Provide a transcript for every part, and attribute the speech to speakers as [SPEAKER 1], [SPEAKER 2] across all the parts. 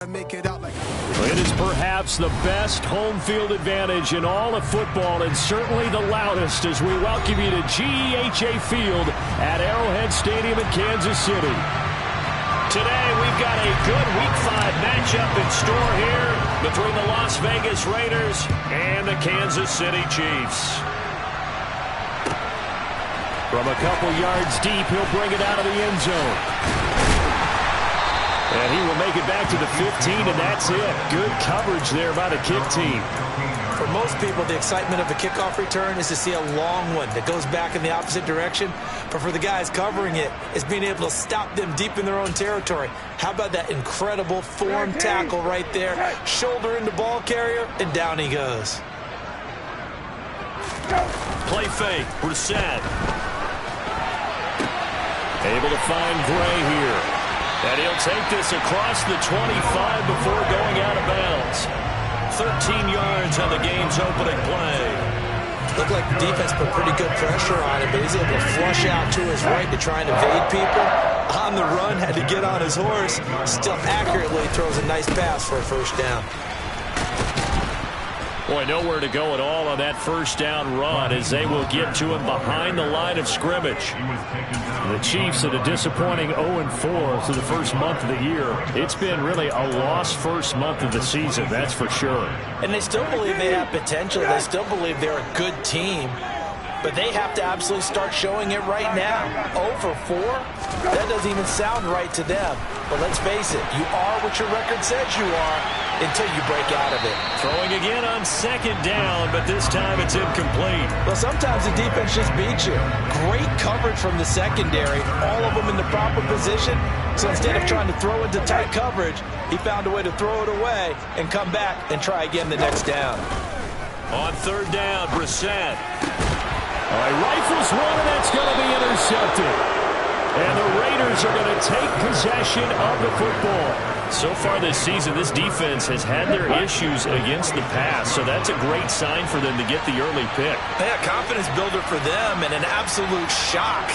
[SPEAKER 1] It is perhaps the best home field advantage in all of football, and certainly the loudest, as we welcome you to GEHA Field at Arrowhead Stadium in Kansas City. Today we've got a good Week 5 matchup in store here between the Las Vegas Raiders and the Kansas City Chiefs. From a couple yards deep, he'll bring it out of the end zone. And he will make it back to the 15, and that's it. Good coverage there by the kick team.
[SPEAKER 2] For most people, the excitement of a kickoff return is to see a long one that goes back in the opposite direction. But for the guys covering it, it's being able to stop them deep in their own territory. How about that incredible form tackle right there? Shoulder into ball carrier, and down he goes.
[SPEAKER 1] Play fake, Brissett. Able to find Gray here. And he'll take this across the 25 before going out of bounds. 13 yards on the game's opening play.
[SPEAKER 2] Looked like the defense put pretty good pressure on him, but he's able to flush out to his right to try and evade people. On the run, had to get on his horse. Still accurately throws a nice pass for a first down.
[SPEAKER 1] Boy, nowhere to go at all on that first down run as they will get to him behind the line of scrimmage. The Chiefs at a disappointing 0-4 through the first month of the year. It's been really a lost first month of the season, that's for sure.
[SPEAKER 2] And they still believe they have potential. They still believe they're a good team. But they have to absolutely start showing it right now. 0-4? That doesn't even sound right to them. But let's face it, you are what your record says you are until you break out of it.
[SPEAKER 1] Throwing again on second down, but this time it's incomplete.
[SPEAKER 2] Well, sometimes the defense just beats you. Great coverage from the secondary, all of them in the proper position. So instead of trying to throw into tight coverage, he found a way to throw it away and come back and try again the next down.
[SPEAKER 1] On third down, Brissett. All right, rifles one, and that's going to be intercepted. And the Raiders are going to take possession of the football. So far this season, this defense has had their issues against the pass, so that's a great sign for them to get the early pick.
[SPEAKER 2] Yeah, confidence builder for them, and an absolute shock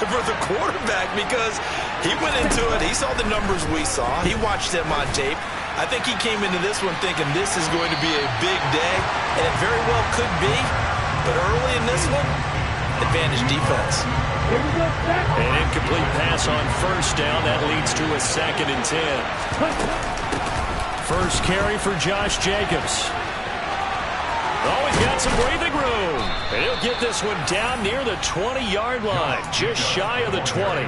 [SPEAKER 2] for the quarterback because he went into it. He saw the numbers we saw. He watched them on tape. I think he came into this one thinking this is going to be a big day, and it very well could be. But early in this one, advantage defense.
[SPEAKER 1] An incomplete pass on first down. That leads to a 2nd and 10. First carry for Josh Jacobs. Oh, he's got some breathing room. And he'll get this one down near the 20-yard line, just shy of the 20.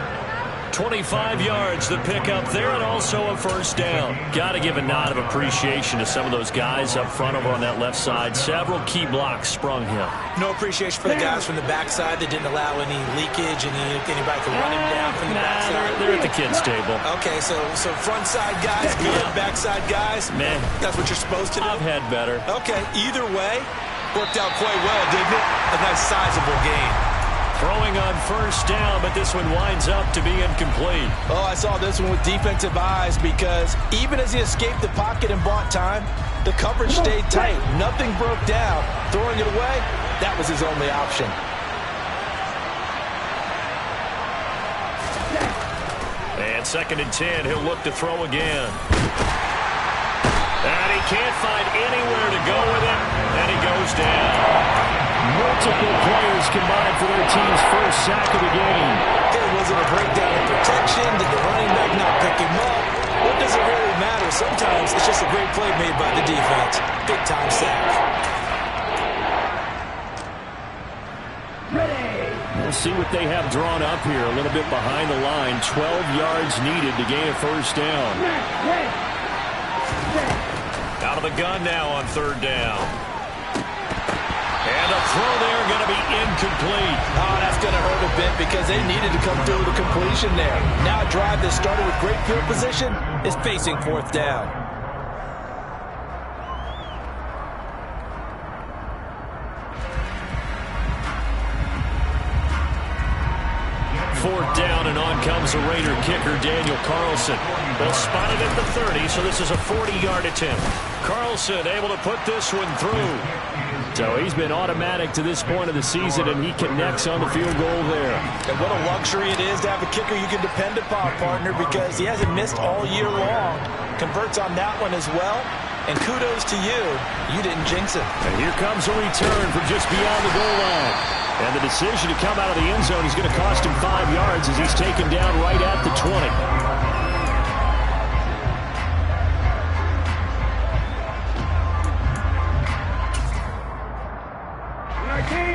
[SPEAKER 1] 25 yards the pickup there, and also a first down. Got to give a nod of appreciation to some of those guys up front over on that left side. Several key blocks sprung him.
[SPEAKER 2] No appreciation for the guys from the backside that didn't allow any leakage and anybody to run him down from the backside.
[SPEAKER 1] They're at the kids' table.
[SPEAKER 2] Okay, so front side guys good, backside guys,
[SPEAKER 1] man,
[SPEAKER 2] that's what you're supposed to do.
[SPEAKER 1] I've had better.
[SPEAKER 2] Okay, either way, worked out quite well, didn't it? A nice sizable gain.
[SPEAKER 1] Throwing on first down, but this one winds up to be incomplete.
[SPEAKER 2] Oh, I saw this one with defensive eyes because even as he escaped the pocket and bought time, the coverage stayed tight. Nothing broke down. Throwing it away, that was his only option.
[SPEAKER 1] And 2nd and 10, he'll look to throw again. And he can't find anywhere to go with it, and he goes down. Multiple players combined for their team's first sack of the game.
[SPEAKER 2] Okay, was it a breakdown in protection? Did the running back not pick him up? What does it really matter? Sometimes it's just a great play made by the defense. Big time sack.
[SPEAKER 1] We'll see what they have drawn up here. A little bit behind the line. 12 yards needed to gain a first down. Out of the gun now on third down. And a throw there going to be incomplete.
[SPEAKER 2] Oh, that's going to hurt a bit because they needed to come through with a completion there. Now a drive that started with great field position is facing fourth down.
[SPEAKER 1] Fourth down, and on comes the Raider kicker, Daniel Carlson. They'll spot it at the 30, so this is a 40-yard attempt. Carlson able to put this one through. So he's been automatic to this point of the season, and he connects on the field goal there.
[SPEAKER 2] And what a luxury it is to have a kicker you can depend upon, partner, because he hasn't missed all year long. converts on that one as well. And kudos to you. You didn't jinx it.
[SPEAKER 1] And here comes a return from just beyond the goal line. And the decision to come out of the end zone is going to cost him 5 yards as he's taken down right at the 20.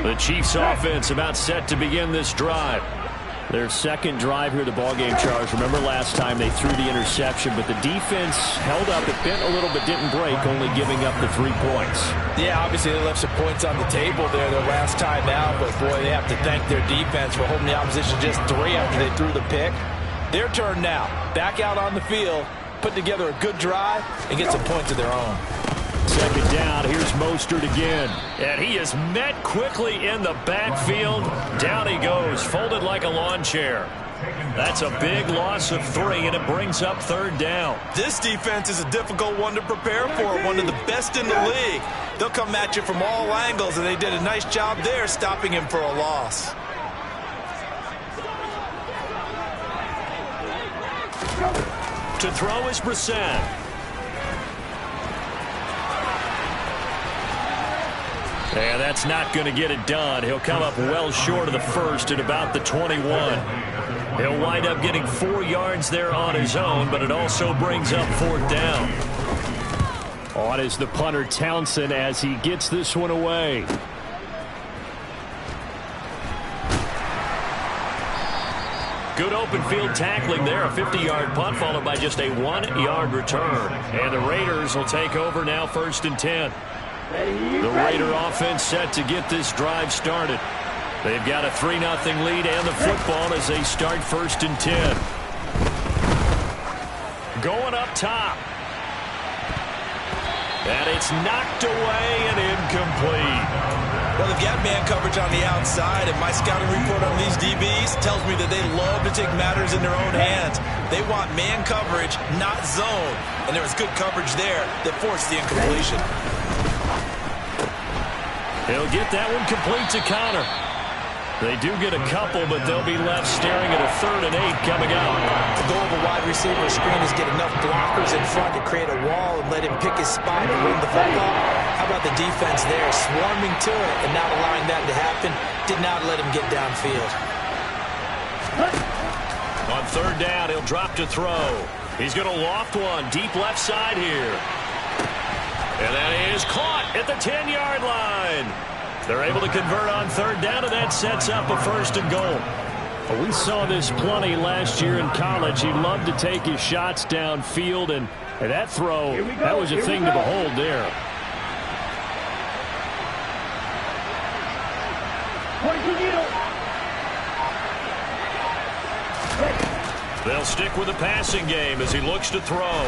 [SPEAKER 1] The Chiefs offense about set to begin this drive. Their second drive here, the ballgame, Charles. Remember last time they threw the interception, but the defense held up. It bent a little but didn't break, only giving up the 3 points.
[SPEAKER 2] Yeah, obviously they left some points on the table there their last time out, but boy, they have to thank their defense for holding the opposition just 3 after they threw the pick. Their turn now. Back out on the field, put together a good drive, and get some points of their own.
[SPEAKER 1] Second down, here's Mostert again. And he is met quickly in the backfield. Down he goes, folded like a lawn chair. That's a big loss of 3, and it brings up third down.
[SPEAKER 2] This defense is a difficult one to prepare for, one of the best in the league. They'll come at you from all angles, and they did a nice job there stopping him for a loss.
[SPEAKER 1] To throw is Brissett. And that's not going to get it done. He'll come up well short of the first at about the 21. He'll wind up getting 4 yards there on his own, but it also brings up fourth down. On is the punter Townsend as he gets this one away. Good open field tackling there. A 50-yard punt followed by just a 1-yard return. And the Raiders will take over now, 1st and 10. The Raider offense set to get this drive started. They've got a 3-0 lead and the football as they start 1st and 10. Going up top. And it's knocked away and incomplete.
[SPEAKER 2] Well, they've got man coverage on the outside, and my scouting report on these DBs tells me that they love to take matters in their own hands. They want man coverage, not zone. And there was good coverage there that forced the incompletion.
[SPEAKER 1] He'll get that one complete to Connor. They do get a couple, but they'll be left staring at a 3rd and 8 coming out.
[SPEAKER 2] The goal of a wide receiver screen is get enough blockers in front to create a wall and let him pick his spot and run the football. How about the defense there, swarming to it and not allowing that to happen? Did not let him get downfield.
[SPEAKER 1] On 3rd down, he'll drop to throw. He's going to loft one deep left side here. And that is caught at the 10-yard line. They're able to convert on 3rd down, and that sets up a 1st and goal. Well, we saw this plenty last year in college. He loved to take his shots downfield, and that throw, that was a thing to behold there. They'll stick with the passing game as he looks to throw.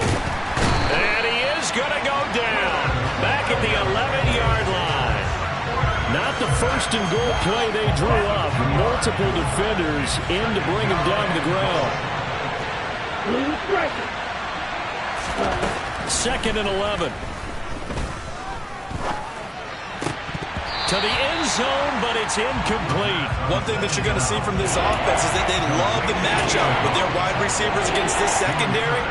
[SPEAKER 1] And he is going to go down back at the 11-yard line. Not the 1st and goal play they drew up. Multiple defenders in to bring him down to the ground. 2nd and 11. To the end zone, but it's incomplete.
[SPEAKER 2] One thing that you're going to see from this offense is that they love the matchup with their wide receivers against this secondary.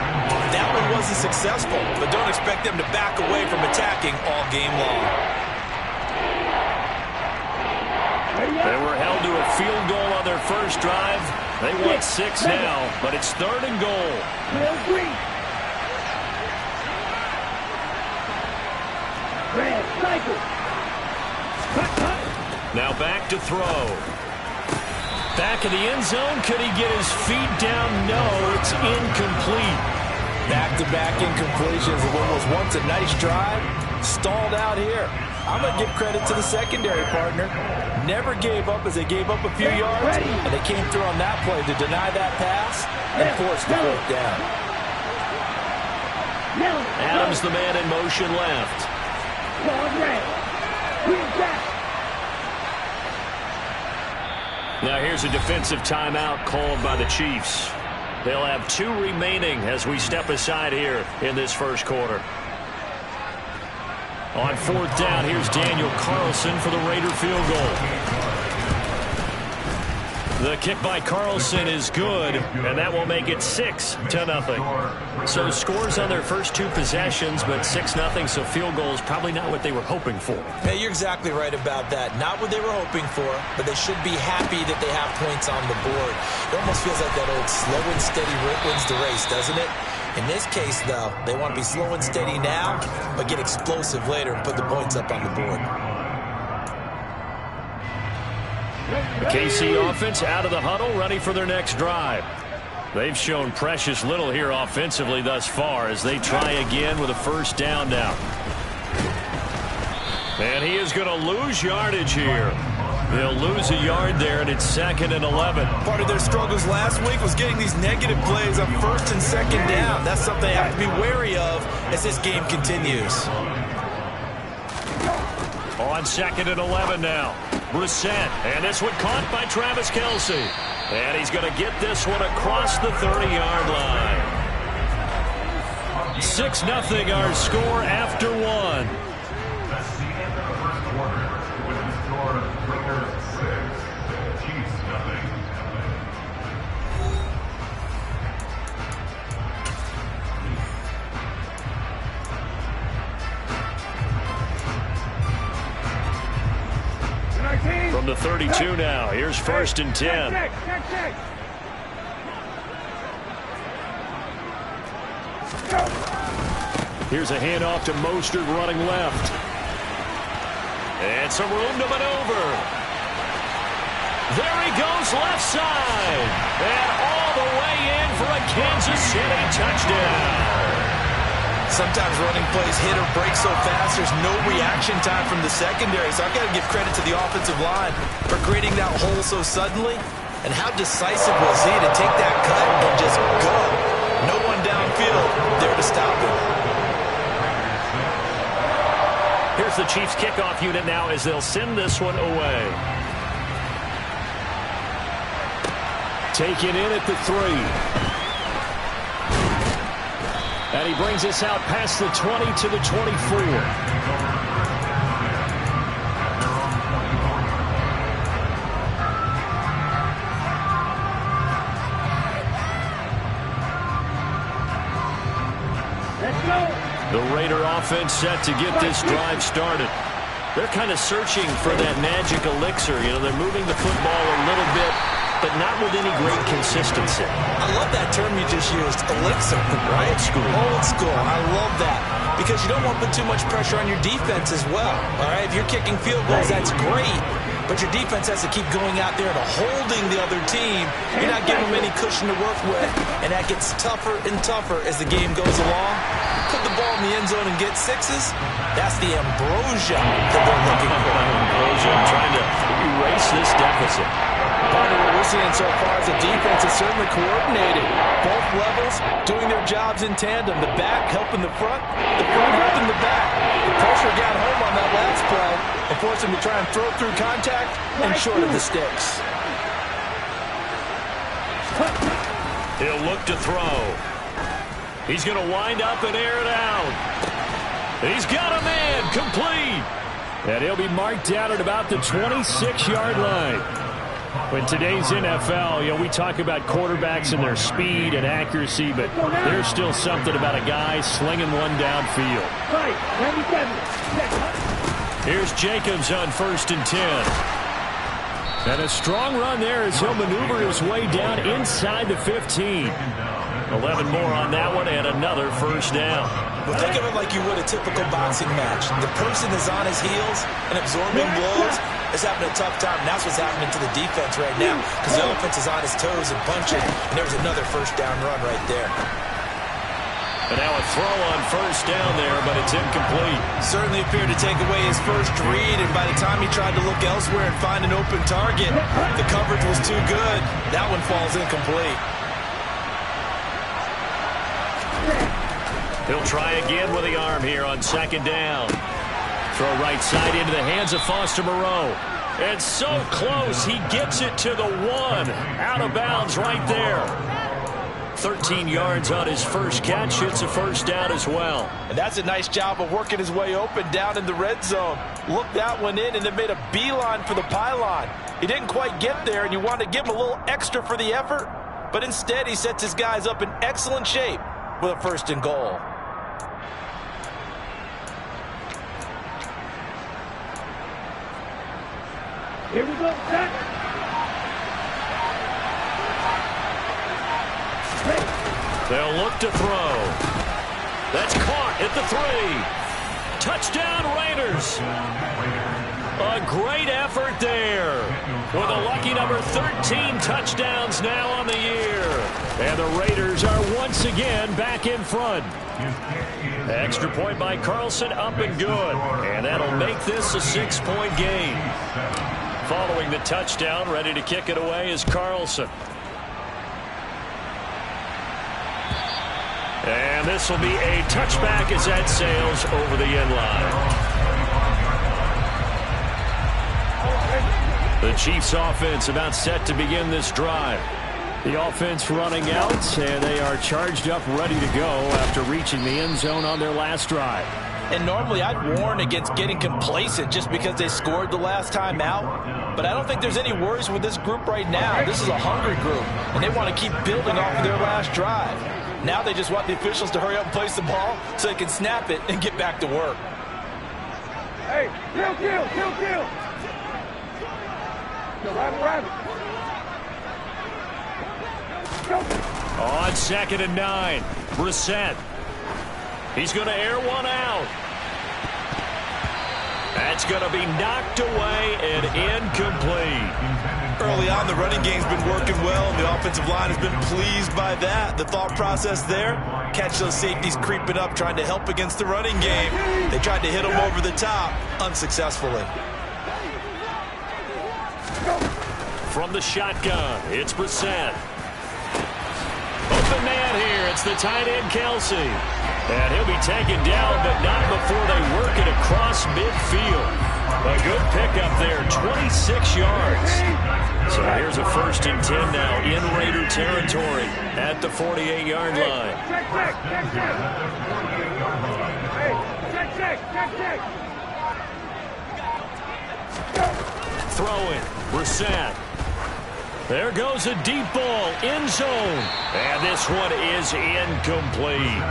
[SPEAKER 2] That one wasn't successful, but don't expect them to back away from attacking all game long.
[SPEAKER 1] They were held to a field goal on their first drive. They want 6 now, but it's 3rd and goal. Now back to throw. Back in the end zone. Could he get his feet down? No, it's incomplete.
[SPEAKER 2] Back-to-back incompletions of what was once a nice drive. Stalled out here. I'm going to give credit to the secondary partner. Never gave up as they gave up a few yards, and they came through on that play to deny that pass and force the 4th down.
[SPEAKER 1] Adams, the man in motion left. Now here's a defensive timeout called by the Chiefs. They'll have 2 remaining as we step aside here in this first quarter. On 4th down, here's Daniel Carlson for the Raider field goal. The kick by Carlson is good, and that will make it 6-0. So scores on their first two possessions, but 6-0, so field goal is probably not what they were hoping for.
[SPEAKER 2] Hey, you're exactly right about that. Not what they were hoping for, but they should be happy that they have points on the board. It almost feels like that old slow and steady wins the race, doesn't it? In this case, though, they want to be slow and steady now, but get explosive later and put the points up on the board.
[SPEAKER 1] The KC offense out of the huddle, ready for their next drive. They've shown precious little here offensively thus far as they try again with a first down now. And he is going to lose yardage here. They'll lose a yard there, and it's 2nd and 11.
[SPEAKER 2] Part of their struggles last week was getting these negative plays on 1st and 2nd down. That's something they have to be wary of as this game continues.
[SPEAKER 1] On 2nd and 11 now. Brissett, and this one caught by Travis Kelce. And he's going to get this one across the 30-yard line. 6-0 our score after one.
[SPEAKER 3] That's the end of the first quarter with the score Raiders 6, Chiefs 0.
[SPEAKER 1] From the 32 now, here's 1st and 10. Here's a handoff to Mostert running left. And some room to maneuver. There he goes left side. And all the way in for a Kansas City touchdown.
[SPEAKER 2] Sometimes running plays hit or break so fast, there's no reaction time from the secondary. So I've got to give credit to the offensive line for creating that hole so suddenly. And how decisive was he to take that cut and just go. No one downfield there to stop him.
[SPEAKER 1] Here's the Chiefs kickoff unit now as they'll send this one away. Taken in at the 3. And he brings us out past the 20 to the 24. The Raider offense set to get this drive started. They're kind of searching for that magic elixir. You know, they're moving the football a little bit, but not with any great consistency.
[SPEAKER 2] I love that term you just used, elixir, right?
[SPEAKER 1] Old school.
[SPEAKER 2] Old school. I love that because you don't want to put too much pressure on your defense as well, all right? If you're kicking field goals, that's great, but your defense has to keep going out there and holding the other team. You're not giving them any cushion to work with, and that gets tougher and tougher as the game goes along. Put the ball in the end zone and get sixes. That's the ambrosia that they're looking for.
[SPEAKER 1] Ambrosia trying to erase this deficit.
[SPEAKER 2] Part of what we're seeing so far is the defense is certainly coordinated. Both levels doing their jobs in tandem. The back helping the front helping the back. The pressure got home on that last play and forced him to try and throw through contact and short of the sticks.
[SPEAKER 1] He'll look to throw. He's going to wind up and air it out. He's got a man, complete. And he'll be marked down at about the 26-yard line. In today's NFL, you know, we talk about quarterbacks and their speed and accuracy, but there's still something about a guy slinging one downfield. Here's Jacobs on 1st and 10. And a strong run there as he'll maneuver his way down inside the 15. 11 more on that one and another first down.
[SPEAKER 2] Well, think of it like you would a typical boxing match. The person is on his heels and absorbing blows is having a tough time. And that's what's happening to the defense right now because the offense is on his toes and punching. And there was another first down run right there.
[SPEAKER 1] And now a throw on first down there, but it's incomplete.
[SPEAKER 2] Certainly appeared to take away his first read, and by the time he tried to look elsewhere and find an open target, the coverage was too good. That one falls incomplete.
[SPEAKER 1] He'll try again with the arm here on 2nd down. Throw right side into the hands of Foster Moreau. And so close, he gets it to the 1. Out of bounds right there. 13 yards on his first catch. It's a first down as well.
[SPEAKER 2] And that's a nice job of working his way open down in the red zone. Looked that one in and then made a beeline for the pylon. He didn't quite get there, and you want to give him a little extra for the effort, but instead he sets his guys up in excellent shape with a 1st and goal.
[SPEAKER 4] Here we go, set.
[SPEAKER 1] They'll look to throw. That's caught at the 3. Touchdown Raiders. A great effort there. With a lucky number 13 touchdowns now on the year. And the Raiders are once again back in front. Extra point by Carlson, up and good. And that'll make this a 6-point game. Following the touchdown, ready to kick it away is Carlson. And this will be a touchback as that sails over the end line. The Chiefs offense about set to begin this drive. The offense running out, and they are charged up, ready to go after reaching the end zone on their last drive.
[SPEAKER 2] And normally I'd warn against getting complacent just because they scored the last time out. But I don't think there's any worries with this group right now. This is a hungry group, and they want to keep building off of their last drive. Now they just want the officials to hurry up and place the ball so they can snap it and get back to work.
[SPEAKER 4] Hey, kill. Rabbit.
[SPEAKER 1] On 2nd and 9, Brissett. He's going to air one out. That's going to be knocked away and incomplete.
[SPEAKER 2] Early on, the running game's been working well, and the offensive line has been pleased by that. The thought process there, catch those safeties creeping up, trying to help against the running game. They tried to hit them over the top, unsuccessfully.
[SPEAKER 1] From the shotgun, it's Brissett. Open man here, it's the tight end Kelsey. And he'll be taken down, but not before they work it across midfield. A good pickup there, 26 yards. So here's a 1st and 10 now in Raider territory at the 48-yard line. Throwing, Brissett. There goes a deep ball, end zone. And this one is incomplete.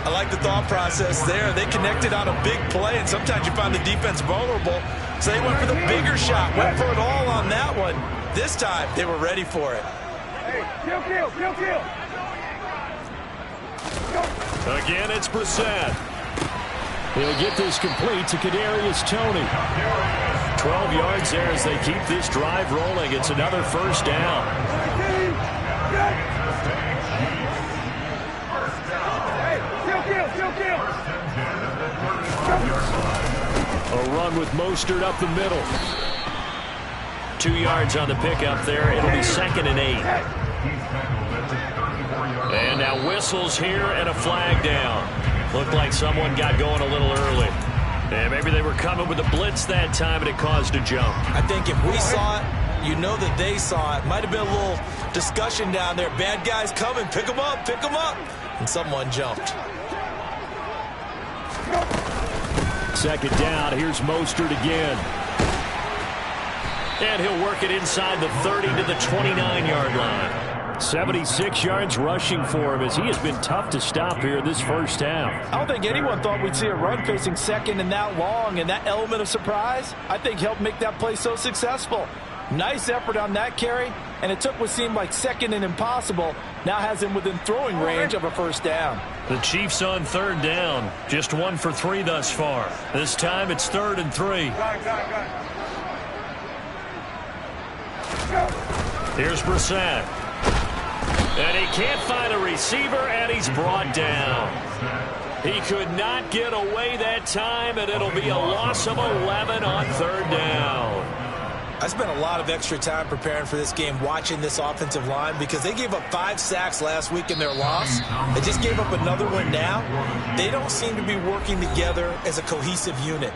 [SPEAKER 2] I like the thought process there. They connected on a big play, and sometimes you find the defense vulnerable. So they went for the bigger shot, went for it all on that one. This time, they were ready for it.
[SPEAKER 4] Hey, kill.
[SPEAKER 1] Again, it's Brissett. He'll get this complete to Kadarius Toney. 12 yards there as they keep this drive rolling. It's another 1st down. A run with Mostert up the middle. 2 yards on the pickup there. It'll be 2nd and 8. And now whistles here and a flag down. Looked like someone got going a little early. And maybe they were coming with a blitz that time and it caused a jump.
[SPEAKER 2] I think if we saw it, you know that they saw it. Might have been a little discussion down there. Bad guys coming. Pick them up. And someone jumped.
[SPEAKER 1] 2nd down. Here's Mostert again. And he'll work it inside the 30 to the 29-yard line. 76 yards rushing for him as he has been tough to stop here this first half.
[SPEAKER 2] I don't think anyone thought we'd see a run facing 2nd and that long, and that element of surprise, I think, helped make that play so successful. Nice effort on that carry, and it took what seemed like 2nd and impossible. Now has him within throwing range of a 1st down.
[SPEAKER 1] The Chiefs on 3rd down. Just 1 for 3 thus far. This time it's 3rd and 3. Here's Brissett. And he can't find a receiver, and he's brought down. He could not get away that time, and it'll be a loss of 11 on 3rd down.
[SPEAKER 2] I spent a lot of extra time preparing for this game, watching this offensive line, because they gave up 5 sacks last week in their loss. They just gave up another one now. They don't seem to be working together as a cohesive unit.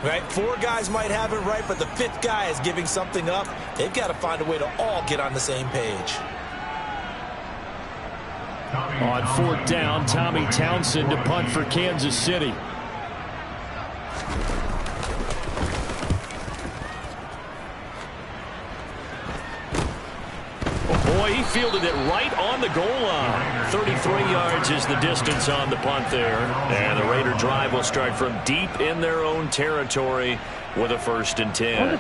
[SPEAKER 2] Right? 4 guys might have it right, but the 5th guy is giving something up. They've got to find a way to all get on the same page.
[SPEAKER 1] On fourth down, Tommy Townsend to punt for Kansas City. Boy, he fielded it right on the goal line. 33 yards is the distance on the punt there. And the Raider drive will start from deep in their own territory with a 1st and 10.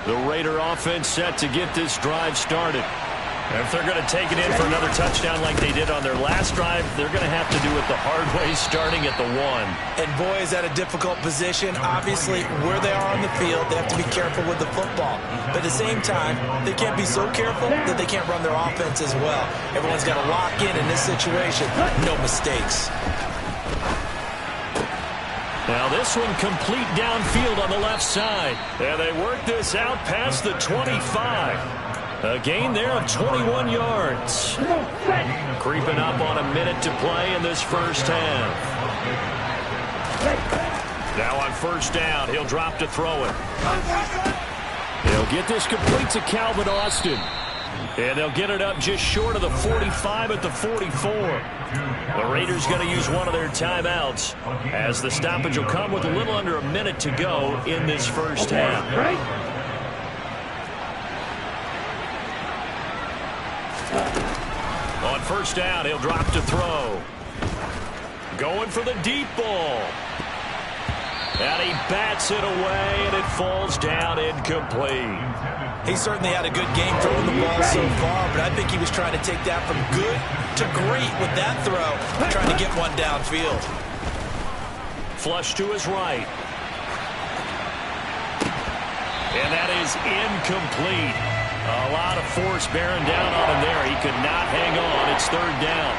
[SPEAKER 1] The Raider offense set to get this drive started. And if they're going to take it in for another touchdown like they did on their last drive, they're going to have to do it the hard way, starting at the 1.
[SPEAKER 2] And boy, is that a difficult position. Obviously, where they are on the field, they have to be careful with the football. But at the same time, they can't be so careful that they can't run their offense as well. Everyone's got to lock in this situation. No mistakes.
[SPEAKER 1] Now this one complete downfield on the left side. And they work this out past the 25. A gain there of 21 yards. Creeping up on a minute to play in this first half. Now on 1st down, he'll drop to throw it. He'll get this complete to Calvin Austin. And they'll get it up just short of the 45 at the 44. The Raiders going to use one of their timeouts as the stoppage will come with a little under a minute to go in this first half. On 1st down, he'll drop to throw. Going for the deep ball. And he bats it away, and it falls down incomplete.
[SPEAKER 2] He certainly had a good game throwing the ball so far, but I think he was trying to take that from good to great with that throw, trying to get one downfield.
[SPEAKER 1] Flush to his right. And that is incomplete. A lot of force bearing down on him there. He could not hang on. It's 3rd down.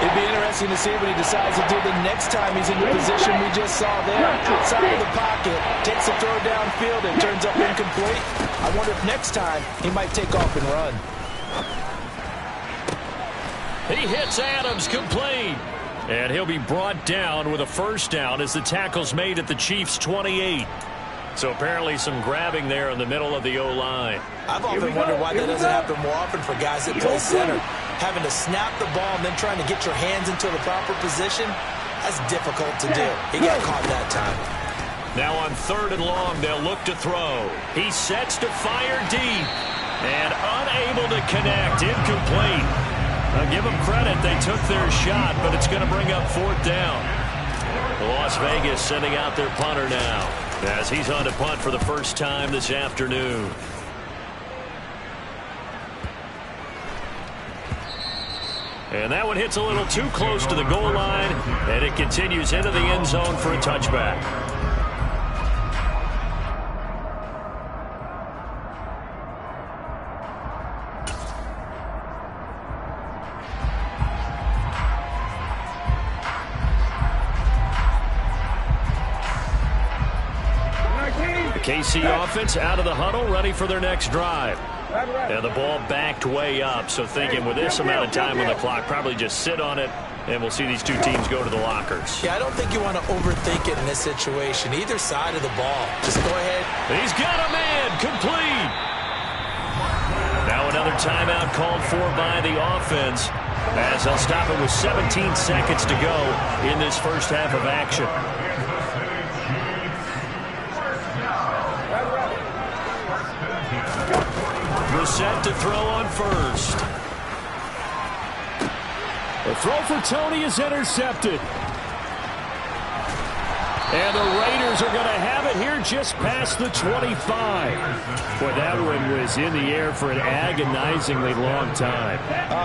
[SPEAKER 2] It'd be interesting to see what he decides to do the next time he's in the position we just saw there. Outside of the pocket, takes a throw downfield, and turns up incomplete. I wonder if next time he might take off and run.
[SPEAKER 1] He hits Adams complete. And he'll be brought down with a 1st down as the tackle's made at the Chiefs' 28. So apparently some grabbing there in the middle of the O-line.
[SPEAKER 2] I've often wondered why that doesn't happen more often for guys that play center. Having to snap the ball and then trying to get your hands into the proper position, that's difficult to do. He got caught that time.
[SPEAKER 1] Now on 3rd and long, they'll look to throw. He sets to fire deep. And unable to connect. Incomplete. I'll give them credit. They took their shot, but it's going to bring up 4th down. Las Vegas sending out their punter now, as he's on to punt for the first time this afternoon. And that one hits a little too close to the goal line, and it continues into the end zone for a touchback. KC offense out of the huddle, ready for their next drive. And the ball backed way up, so thinking with this amount of time on the clock, probably just sit on it, and we'll see these two teams go to the lockers.
[SPEAKER 2] Yeah, I don't think you want to overthink it in this situation, either side of the ball. Just go ahead.
[SPEAKER 1] He's got a man, complete. Now another timeout called for by the offense, as they'll stop it with 17 seconds to go in this first half of action. Set to throw on 1st. The throw for Tony is intercepted. And the Raiders are going to have it here just past the 25. Boy, that one was in the air for an agonizingly long time.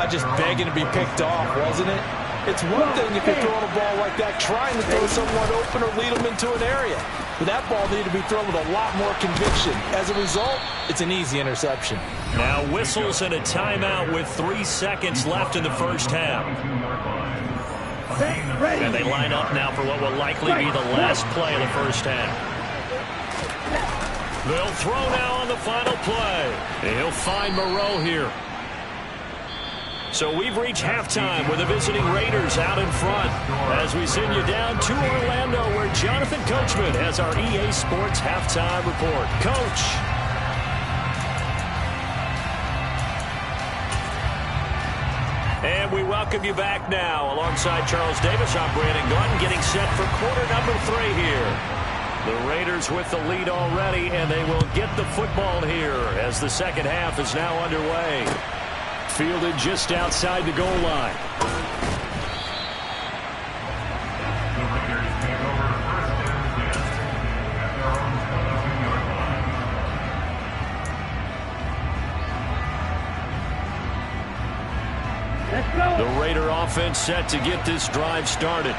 [SPEAKER 2] Just begging to be picked off, wasn't it? It's one thing if you're throwing a ball like that, trying to throw someone open or lead them into an area. But that ball needed to be thrown with a lot more conviction. As a result, it's an easy interception.
[SPEAKER 1] Now whistles and a timeout with 3 seconds left in the first half. And they line up now for what will likely be the last play of the first half. They'll throw now on the final play. And he'll find Moreau here. So we've reached halftime with the visiting Raiders out in front as we send you down to Orlando, where Jonathan Coachman has our EA Sports halftime report. Coach. And And we welcome you back now. Alongside Charles Davis, I'm Brandon Gordon, getting set for quarter number 3 here. The Raiders with the lead already, and they will get the football here as the second half is now underway. Fielded just outside the goal line. The Raider offense set to get this drive started.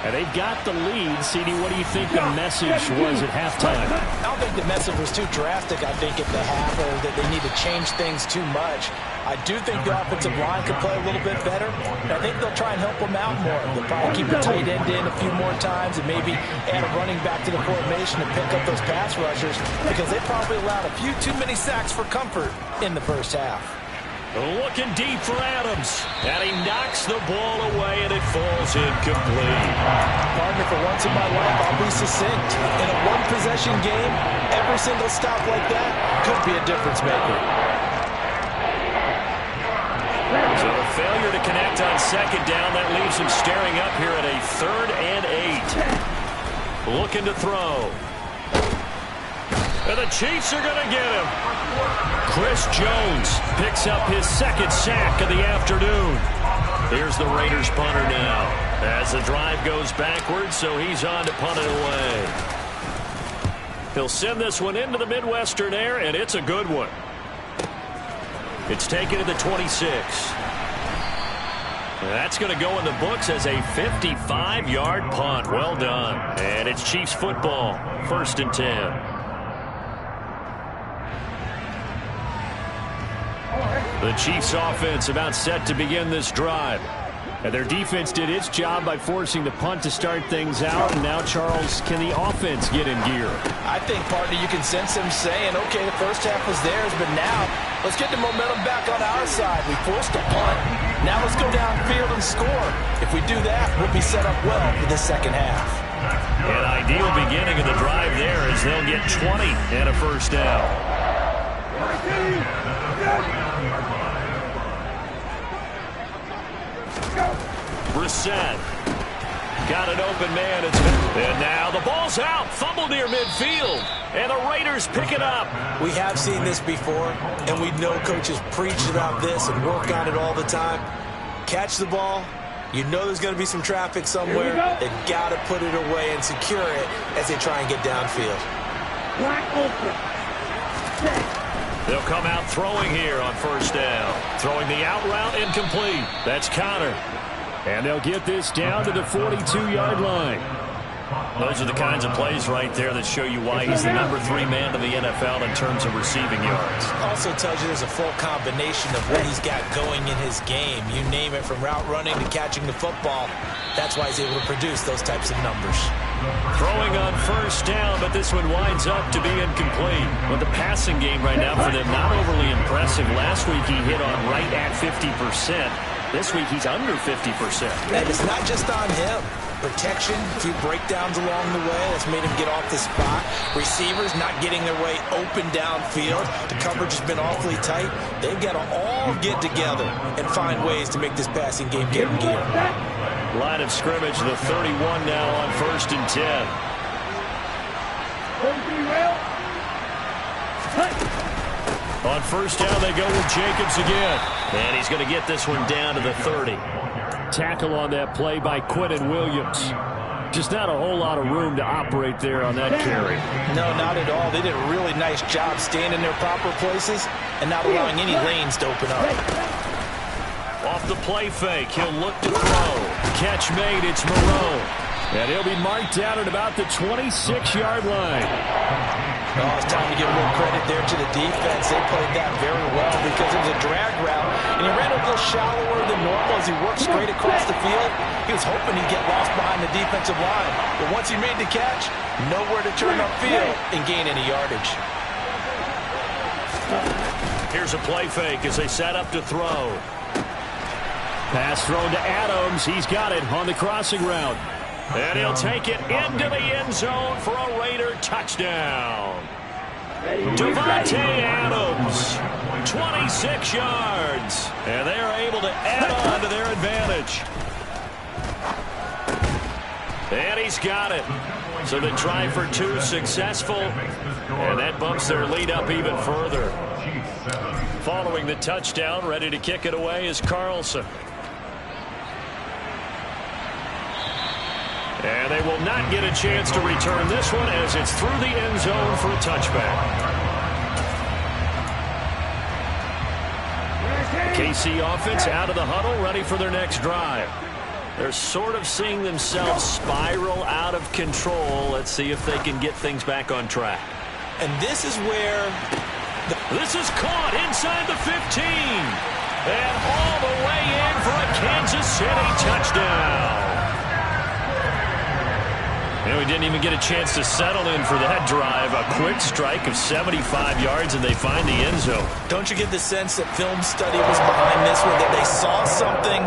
[SPEAKER 1] And they've got the lead. CD, what do you think the message was at halftime?
[SPEAKER 2] I don't think the message was too drastic, I think, at the half, or that they need to change things too much. I do think the offensive line could play a little bit better. And I think they'll try and help them out more. They'll probably keep the tight end in a few more times and maybe add a running back to the formation and pick up those pass rushers, because they probably allowed a few too many sacks for comfort in the first half.
[SPEAKER 1] Looking deep for Adams, and he knocks the ball away, and it falls incomplete.
[SPEAKER 2] Partner, for once in my life, I'll be succinct. In a one-possession game, every single stop like that could be a difference maker.
[SPEAKER 1] So a failure to connect on second down, that leaves him staring up here at a 3rd and 8. Looking to throw. And the Chiefs are going to get him. Chris Jones picks up his 2nd sack of the afternoon. Here's the Raiders punter now as the drive goes backwards, so he's on to punt it away. He'll send this one into the Midwestern air, and it's a good one. It's taken to the 26. That's going to go in the books as a 55-yard punt. Well done. And it's Chiefs football, 1st and 10. The Chiefs offense about set to begin this drive. And their defense did its job by forcing the punt to start things out. And now, Charles, can the offense get in gear?
[SPEAKER 2] I think, partner, you can sense them saying, okay, the first half was theirs, but now let's get the momentum back on our side. We forced a punt. Now let's go downfield and score. If we do that, we'll be set up well for the second half.
[SPEAKER 1] An ideal beginning of the drive there as they'll get 20 and a first down. Brissett got an open man. And now the ball's out. Fumble near midfield. And the Raiders pick it up.
[SPEAKER 2] We have seen this before, and we know coaches preach about this and work on it all the time. Catch the ball. You know there's going to be some traffic somewhere. They've got to put it away and secure it as they try and get downfield.
[SPEAKER 1] They'll come out throwing here on first down. Throwing the out route incomplete. That's Connor. And they'll get this down to the 42-yard line. Those are the kinds of plays right there that show you why he's the number 3 man in the NFL in terms of receiving yards.
[SPEAKER 2] Also tells you there's a full combination of what he's got going in his game. You name it, from route running to catching the football. That's why he's able to produce those types of numbers.
[SPEAKER 1] Throwing on first down, but this one winds up to be incomplete. Well, the passing game right now for them, not overly impressive. Last week he hit on right at 50%. This week he's under 50%.
[SPEAKER 2] And it's not just on him. Protection, a few breakdowns along the way. That's made him get off the spot. Receivers not getting their way open downfield. The coverage has been awfully tight. They've got to all get together and find ways to make this passing game get in gear.
[SPEAKER 1] Line of scrimmage, the 31 now on 1st and 10. On first down, they go with Jacobs again. And he's going to get this one down to the 30. Tackle on that play by Quentin Williams. Just not a whole lot of room to operate there on that carry.
[SPEAKER 2] No, not at all. They did a really nice job staying in their proper places and not allowing any lanes to open up.
[SPEAKER 1] Off the play fake, he'll look to throw. Catch made, it's Moreau. And he'll be marked down at about the 26-yard line.
[SPEAKER 2] Oh, it's time to give a little credit there to the defense. They played that very well because it was a drag route, and he ran a little shallower than normal as he worked straight across the field. He was hoping he'd get lost behind the defensive line, but once he made the catch, nowhere to turn upfield and gain any yardage.
[SPEAKER 1] Here's a play fake as they set up to throw. Pass thrown to Adams. He's got it on the crossing route. And he'll take it into the end zone for a Raider touchdown. Devontae Adams, 26 yards. And they are able to add on to their advantage. And he's got it. So the try for two successful. And that bumps their lead up even further. Following the touchdown, ready to kick it away is Carlson. And they will not get a chance to return this one as it's through the end zone for a touchback. KC offense out of the huddle, ready for their next drive. They're sort of seeing themselves spiral out of control. Let's see if they can get things back on track.
[SPEAKER 2] And this is where...
[SPEAKER 1] This is caught inside the 15. And all the way in for a Kansas City touchdown. And we didn't even get a chance to settle in for that drive. A quick strike of 75 yards, and they find the end zone.
[SPEAKER 2] Don't you get the sense that film study was behind this one, that they saw something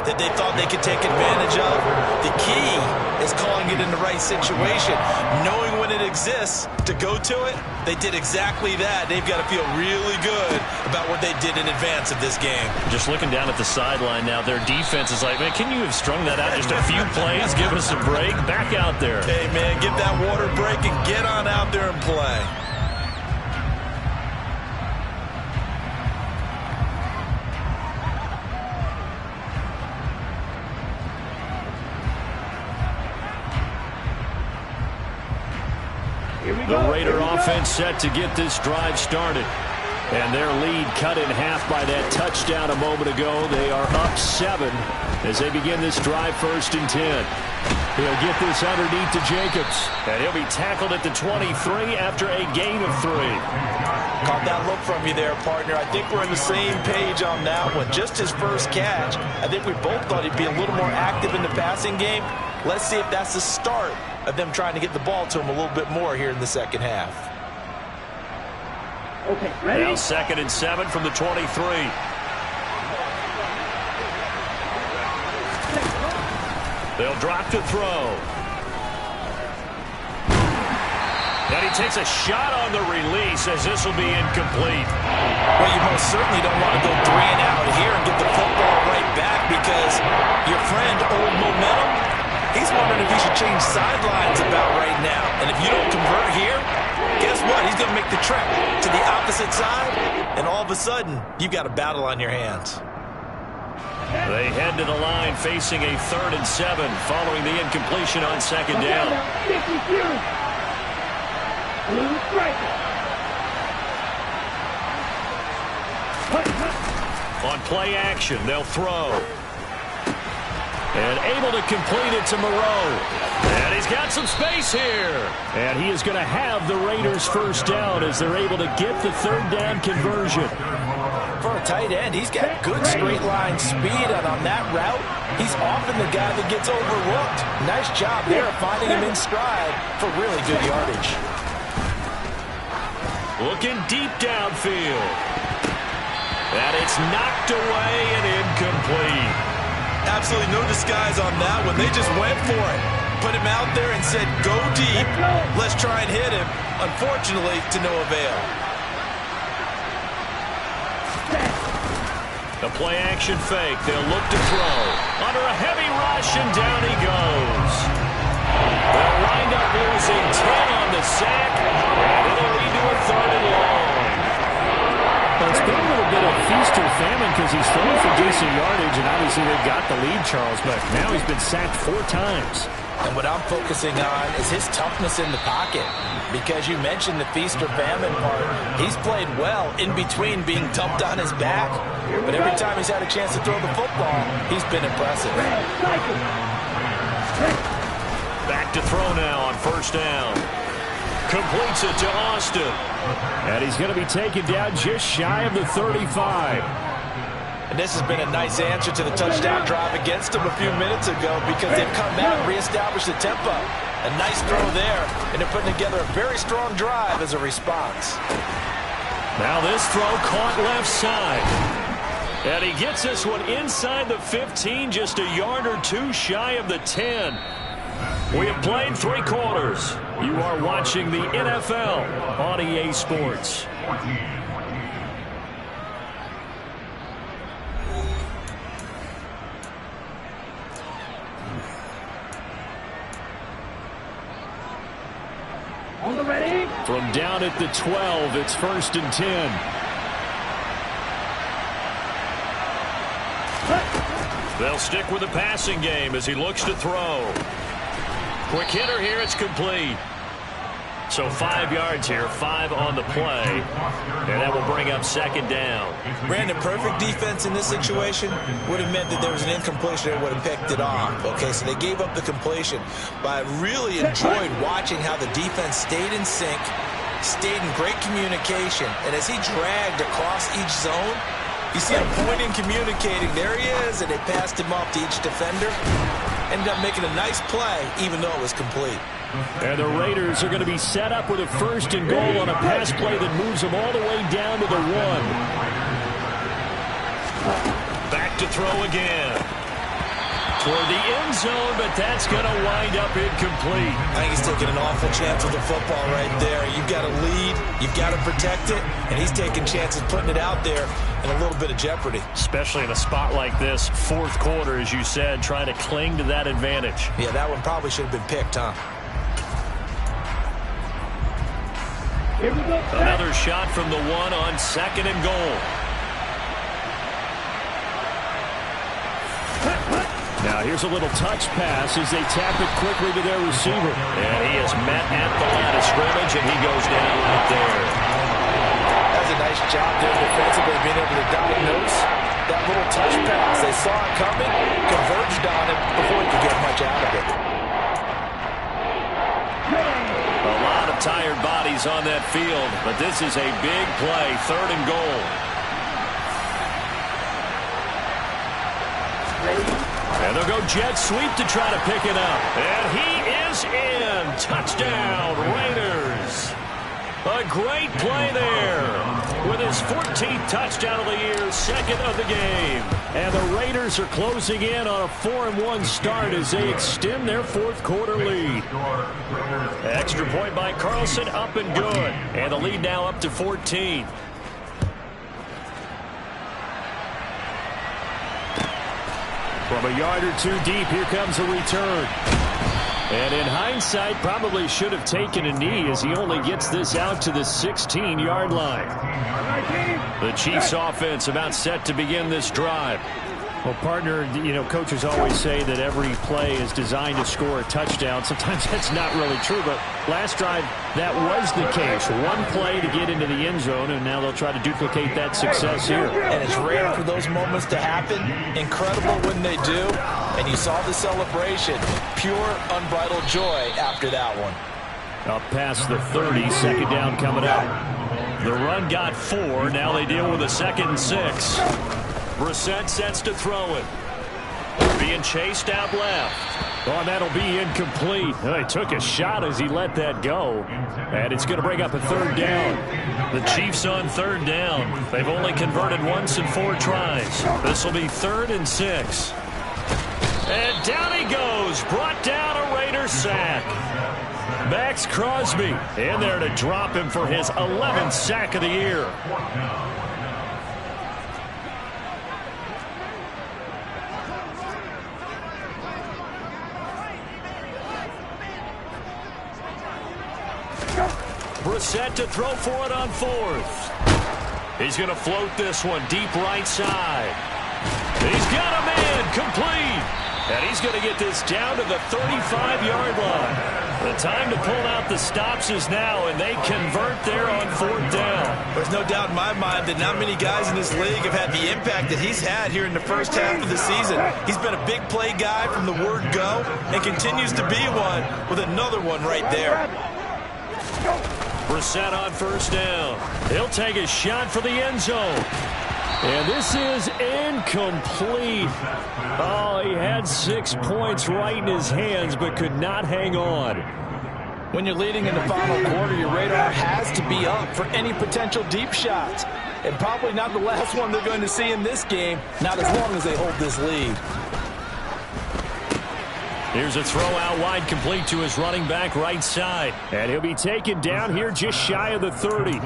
[SPEAKER 2] that they thought they could take advantage of? The key is calling it in the right situation, knowing when it exists to go to it. They did exactly that. They've got to feel really good about what they did in advance of this game.
[SPEAKER 1] Just looking down at the sideline now, their defense is like, man, can you have strung that out just a few plays? Give us a break. Back out there.
[SPEAKER 2] Hey, man, give that water break and get on out there and play.
[SPEAKER 1] The Raider offense set to get this drive started. And their lead cut in half by that touchdown a moment ago. They are up 7 as they begin this drive 1st and 10. He'll get this underneath to Jacobs. And he'll be tackled at the 23 after a gain of 3.
[SPEAKER 2] Caught that look from you there, partner. I think we're on the same page on that one. Just his first catch. I think we both thought he'd be a little more active in the passing game. Let's see if that's the start of them trying to get the ball to him a little bit more here in the second half.
[SPEAKER 4] Okay, ready?
[SPEAKER 1] Now 2nd and 7 from the 23. They'll drop to throw. And he takes a shot on the release as this will be incomplete.
[SPEAKER 2] Well, you most certainly don't want to go 3 and out here and get the football right back because your friend, Old Momentum, he's wondering if he should change sidelines about right now. And if you don't convert here, guess what? He's going to make the trek to the opposite side, and all of a sudden, you've got a battle on your hands.
[SPEAKER 1] They head to the line facing a 3rd and 7 following the incompletion on 2nd down. On play action, they'll throw. And able to complete it to Moreau. And he's got some space here. And he is going to have the Raiders' 1st down as they're able to get the 3rd down conversion.
[SPEAKER 2] For a tight end, he's got good straight line speed, and on that route, he's often the guy that gets overlooked. Nice job there of finding him in stride for really good yardage.
[SPEAKER 1] Looking deep downfield. And it's knocked away and incomplete.
[SPEAKER 2] Absolutely no disguise on that one. They just went for it. Put him out there and said, go deep. Let's try and hit him. Unfortunately, to no avail.
[SPEAKER 1] The play action fake. They'll look to throw. Under a heavy rush, and down he goes. They'll wind up losing 10 on the sack. And it'll lead to a 3rd and long. Well, it's been a little bit of feast or famine because he's throwing for decent yardage, and obviously they've got the lead, Charles, but now he's been sacked 4 times.
[SPEAKER 2] And what I'm focusing on is his toughness in the pocket. Because you mentioned the feast or famine part. He's played well in between being dumped on his back. But every time he's had a chance to throw the football, he's been impressive.
[SPEAKER 1] Back to throw now on 1st down. Completes it to Austin. And he's going to be taken down just shy of the 35.
[SPEAKER 2] And this has been a nice answer to the touchdown drive against them a few minutes ago because they've come out and reestablished the tempo. A nice throw there, and they're putting together a very strong drive as a response.
[SPEAKER 1] Now this throw caught left side. And he gets this one inside the 15, just a yard or 2 shy of the 10. We have played 3 quarters. You are watching the NFL on EA Sports.
[SPEAKER 4] On the ready.
[SPEAKER 1] From down at the 12, it's 1st and 10. They'll stick with the passing game as he looks to throw. Quick hitter here, it's complete. So 5 yards here, 5 on the play. And that will bring up 2nd down.
[SPEAKER 2] Brandon, perfect defense in this situation would have meant that there was an incompletion that would have picked it off. Okay, so they gave up the completion. But I really enjoyed watching how the defense stayed in sync, stayed in great communication. And as he dragged across each zone, you see him pointing, communicating. There he is, and they passed him off to each defender. Ended up making a nice play, even though it was complete.
[SPEAKER 1] And the Raiders are going to be set up with a 1st and goal on a pass play that moves them all the way down to the 1. Back to throw again. Toward the end zone, but that's going to wind up incomplete.
[SPEAKER 2] I think he's taking an awful chance with the football right there. You've got to lead, you've got to protect it, and he's taking chances putting it out there in a little bit of jeopardy.
[SPEAKER 1] Especially in a spot like this, 4th quarter, as you said, trying to cling to that advantage.
[SPEAKER 2] Yeah, that one probably should have been picked, huh?
[SPEAKER 4] Here we go.
[SPEAKER 1] Another shot from the 1 on 2nd and goal. Now here's a little touch pass as they tap it quickly to their receiver. And he is met at the line of scrimmage, and he goes down right there.
[SPEAKER 2] That's a nice job there defensively, being able to diagnose that little touch pass. They saw it coming, converged on it before he could get much out of it.
[SPEAKER 1] A lot of tired bodies on that field, but this is a big play, 3rd and goal. And they'll go jet sweep to try to pick it up. And he is in. Touchdown, Raiders. A great play there. With his 14th touchdown of the year, 2nd of the game. And the Raiders are closing in on a 4-1 start as they extend their 4th quarter lead. Extra point by Carlson, up and good. And the lead now up to 14. From a yard or 2 deep, here comes a return. And in hindsight, probably should have taken a knee as he only gets this out to the 16-yard line. The Chiefs offense about set to begin this drive. Well, partner, you know, coaches always say that every play is designed to score a touchdown. Sometimes that's not really true, but last drive, that was the case. 1 play to get into the end zone, and now they'll try to duplicate that success here.
[SPEAKER 2] And it's rare for those moments to happen. Incredible when they do. And you saw the celebration. Pure, unbridled joy after that one.
[SPEAKER 1] Up past the 30, 2nd down coming up. The run got 4. Now they deal with a 2nd and 6. Brissett sets to throw it. Being chased out left. Oh, and that'll be incomplete. He took a shot as he let that go. And it's going to bring up a 3rd down. The Chiefs on 3rd down. They've only converted once in 4 tries. This will be 3rd and 6. And down he goes. Brought down a Raider sack. Max Crosby in there to drop him for his 11th sack of the year. Brissett to throw for it on 4th. He's going to float this one deep right side. He's got a man complete. And he's going to get this down to the 35-yard line. The time to pull out the stops is now, and they convert there on 4th down.
[SPEAKER 2] There's no doubt in my mind that not many guys in this league have had the impact that he's had here in the first half of the season. He's been a big play guy from the word go and continues to be one with another one right there.
[SPEAKER 1] Brissett on 1st down. He'll take a shot for the end zone. And this is incomplete. Oh, he had 6 points right in his hands, but could not hang on.
[SPEAKER 2] When you're leading in the final quarter, your radar has to be up for any potential deep shots. And probably not the last one they're going to see in this game, not as long as they hold this lead.
[SPEAKER 1] Here's a throw out wide, complete to his running back right side. And he'll be taken down here just shy of the 30.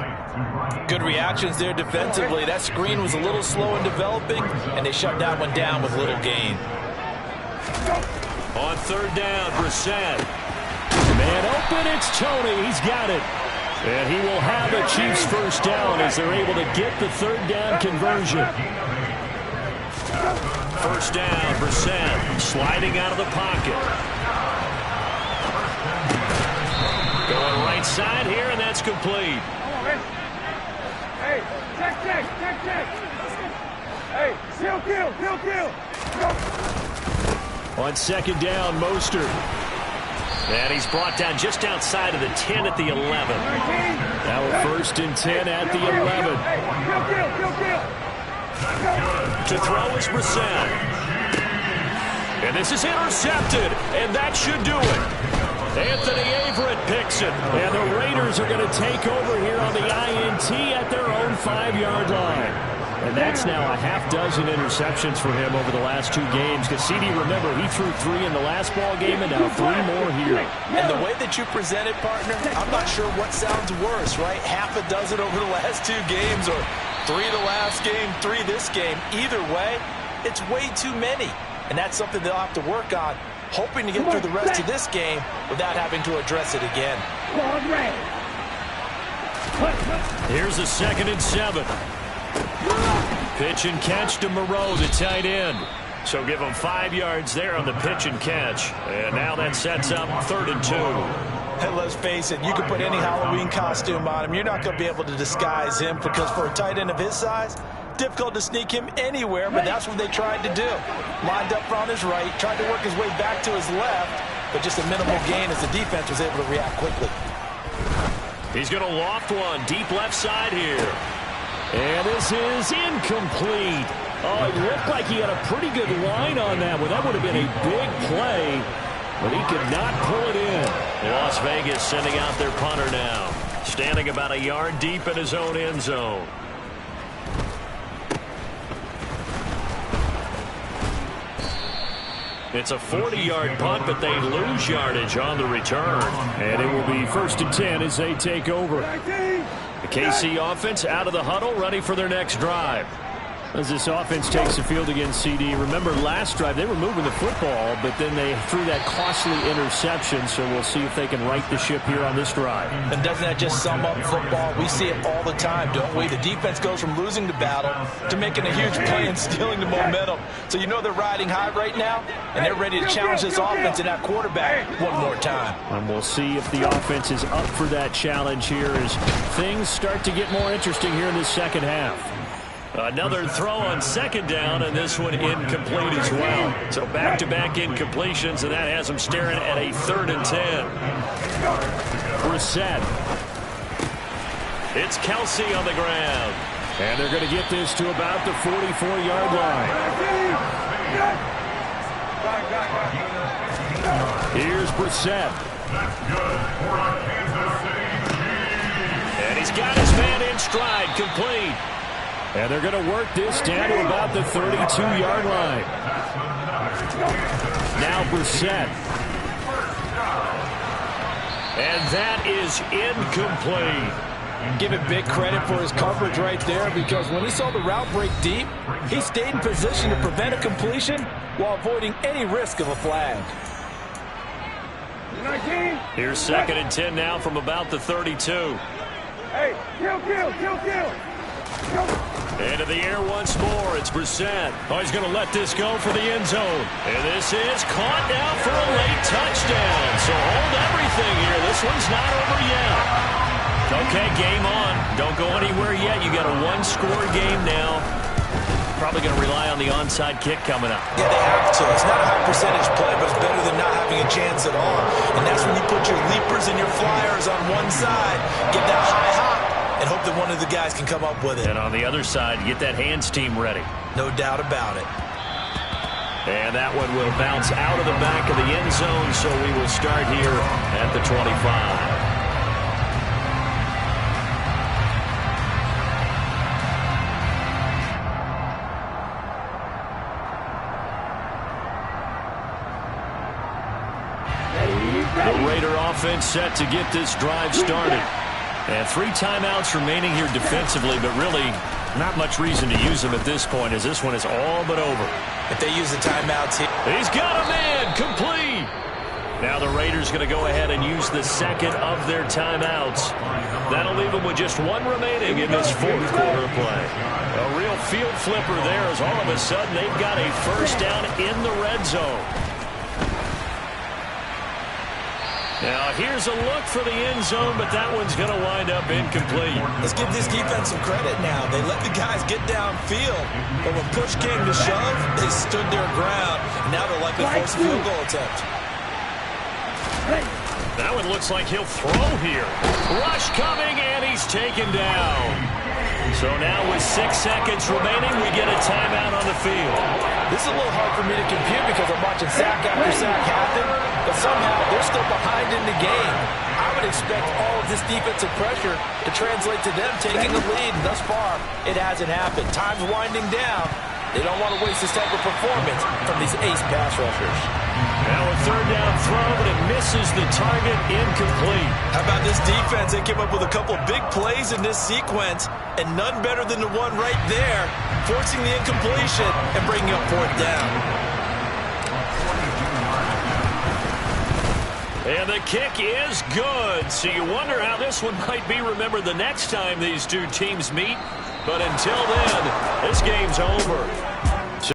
[SPEAKER 2] Good reactions there defensively. That screen was a little slow in developing, and they shut that one down with little gain.
[SPEAKER 1] On third down, Brissett. Man open, it's Tony. He's got it. And he will have the Chiefs first down as they're able to get the third down conversion. First down, Brissett sliding out of the pocket. Going right side here, and that's complete.
[SPEAKER 4] Hey, check. Hey, kill.
[SPEAKER 1] On second down, Mostert. And he's brought down just outside of the 10 at the 11. Now a first and 10 at the 11. To throw is Brissett. And this is intercepted, and that should do it. Anthony Averett picks it, and the Raiders are going to take over here on the INT at their own 5-yard line. And that's now a half dozen interceptions for him over the last 2 games. Because CD, remember, he threw 3 in the last ball game and now 3 more here.
[SPEAKER 2] And the way that you present it, partner, I'm not sure what sounds worse, right? Half a dozen over the last 2 games or 3 the last game, 3 this game. Either way, it's way too many. And that's something they'll have to work on, hoping to get through the rest of this game without having to address it again.
[SPEAKER 1] Here's a 2nd and 7. Pitch and catch to Moreau, the tight end. So give him 5 yards there on the pitch and catch. And now that sets up 3rd and 2.
[SPEAKER 2] And let's face it, you can put any Halloween costume on him. You're not going to be able to disguise him because for a tight end of his size, difficult to sneak him anywhere, but that's what they tried to do. Lined up on his right, tried to work his way back to his left, but just a minimal gain as the defense was able to react quickly.
[SPEAKER 1] He's going to loft one deep left side here. And this is incomplete. Oh, it looked like he had a pretty good line on that one. That would have been a big play, but he could not pull it in. Las Vegas sending out their punter now, standing about a yard deep in his own end zone. It's a 40-yard punt, but they lose yardage on the return. And it will be 1st and 10 as they take over. The KC offense out of the huddle, ready for their next drive. As this offense takes the field against CD, remember last drive they were moving the football, but then they threw that costly interception, so we'll see if they can right the ship here on this drive.
[SPEAKER 2] And doesn't that just sum up football? We see it all the time, don't we? The defense goes from losing the battle to making a huge play and stealing the momentum. So you know they're riding high right now, and they're ready to challenge this offense and that quarterback one more time.
[SPEAKER 1] And we'll see if the offense is up for that challenge here as things start to get more interesting here in this second half. Another throw on 2nd down, and this one incomplete as well. So back-to-back incompletions, and that has them staring at a 3rd and 10. Brissett. It's Kelsey on the ground. And they're going to get this to about the 44-yard line. Here's Brissett. And he's got his man in stride, complete. And they're going to work this down to about the 32-yard line. Now Brissett. And that is incomplete.
[SPEAKER 2] Give it big credit for his coverage right there because when he saw the route break deep, he stayed in position to prevent a completion while avoiding any risk of a flag.
[SPEAKER 1] Here's 2nd and 10 now from about the 32.
[SPEAKER 4] Hey, kill.
[SPEAKER 1] Into the air once more. It's Brissett. Oh, he's going to let this go for the end zone. And this is caught now for a late touchdown. So hold everything here. This one's not over yet. Okay, game on. Don't go anywhere yet. You got a 1-score game now. Probably going to rely on the onside kick coming up.
[SPEAKER 2] Yeah, they have to. It's not a high percentage play, but it's better than not having a chance at all. And that's when you put your leapers and your flyers on one side, get that high hop, and hope that one of the guys can come up with it.
[SPEAKER 1] And on the other side, get that hands team ready.
[SPEAKER 2] No doubt about it.
[SPEAKER 1] And that one will bounce out of the back of the end zone, so we will start here at the 25. offense set to get this drive started. And 3 timeouts remaining here defensively, but really not much reason to use them at this point, as this one is all but over.
[SPEAKER 2] If they use the timeouts here.
[SPEAKER 1] He's got him in, complete. Now the Raiders going to go ahead and use the second of their timeouts. That'll leave them with just 1 remaining in this fourth quarter play. A real field flipper there, as all of a sudden they've got a first down in the red zone. Now, here's a look for the end zone, but that one's going to wind up incomplete.
[SPEAKER 2] Let's give this defense some credit now. They let the guys get downfield, but when push came to shove, they stood their ground. Now they're likely to force a field goal attempt.
[SPEAKER 1] That one looks like he'll throw here. Rush coming, and he's taken down. So now with 6 seconds remaining, we get a timeout on the field.
[SPEAKER 2] This is a little hard for me to compute because I'm watching sack after sack happen, but somehow they're still behind in the game. I would expect all of this defensive pressure to translate to them taking the lead, and thus far, it hasn't happened. Time's winding down. They don't want to waste this type of performance from these ace pass rushers.
[SPEAKER 1] Now a third down throw, but it misses the target, incomplete.
[SPEAKER 2] How about this defense? They came up with a couple big plays in this sequence, and none better than the one right there, forcing the incompletion and bringing up 4th down.
[SPEAKER 1] And the kick is good. So you wonder how this one might be remembered the next time these two teams meet. But until then, this game's over.